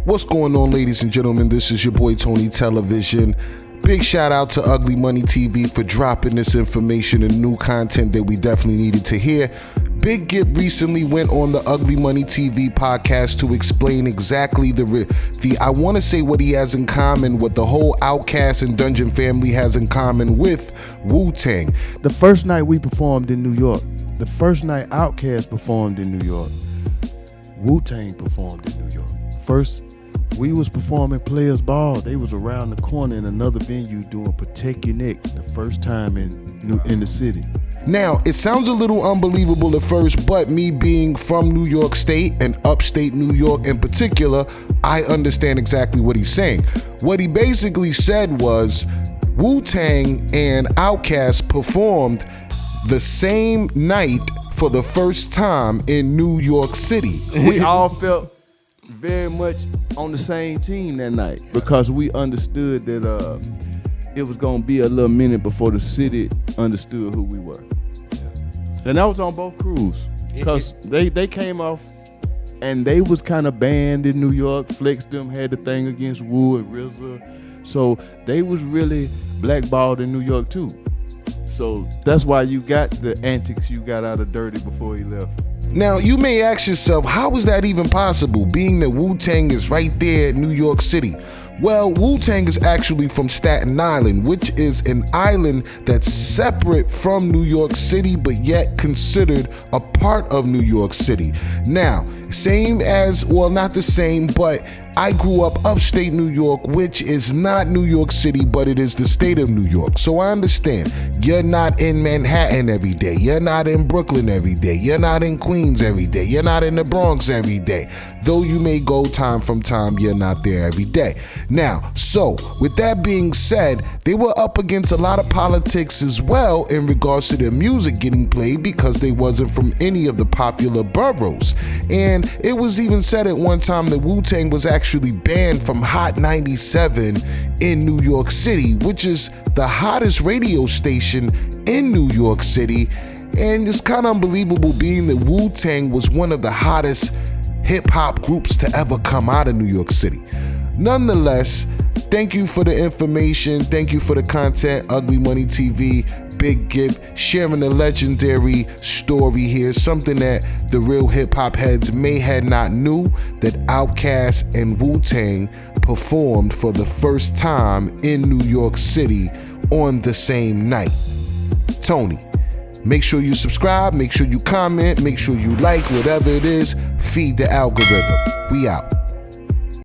What's going on, ladies and gentlemen? This is your boy Tony Television. Big shout out to Ugly Money TV for dropping this information and new content that we definitely needed to hear. Big Gipp recently went on the Ugly Money TV podcast to explain exactly I want to say what he has in common, what the whole Outkast and Dungeon family has in common with Wu Tang. The first night we performed in New York, the first night Outkast performed in New York, Wu Tang performed in New York. First, we was performing Players Ball. They was around the corner in another venue doing Protect Your Neck the first time in the city. Now, it sounds a little unbelievable at first, but me being from New York State and upstate New York in particular, I understand exactly what he's saying. What he basically said was Wu Tang and Outkast performed the same night for the first time in New York City. We all felt very much on the same team that night because we understood that it was gonna be a little minute before the city understood who we were. And that was on both crews because they came off and they was kind of banned in New York. Flex them had the thing against Wu and RZA, so they was really blackballed in New York too. So that's why you got the antics you got out of Dirty before he left. Now, you may ask yourself, how is that even possible, being that Wu Tang is right there in New York City? Well, Wu Tang is actually from Staten Island, which is an island that's separate from New York City, but yet considered a part of New York City. Now, not the same, but I grew up upstate New York, which is not New York City, but it is the state of New York. So I understand you're not in Manhattan every day. You're not in Brooklyn every day. You're not in Queens every day. You're not in the Bronx every day. Though you may go time from time, you're not there every day. Now, so with that being said, they were up against a lot of politics as well in regards to their music getting played because they wasn't from any of the popular boroughs. And it was even said at one time that Wu Tang was actually banned from Hot 97 in New York City, which is the hottest radio station in New York City. And it's kind of unbelievable being that Wu Tang was one of the hottest hip-hop groups to ever come out of New York City. Nonetheless, thank you for the information. Thank you for the content. Ugly Money TV, Big Gipp, sharing the legendary story here. Something that the real hip-hop heads may had not knew, that Outkast and Wu Tang performed for the first time in New York City on the same night. Tony, make sure you subscribe, make sure you comment, make sure you like, whatever it is, feed the algorithm. We out.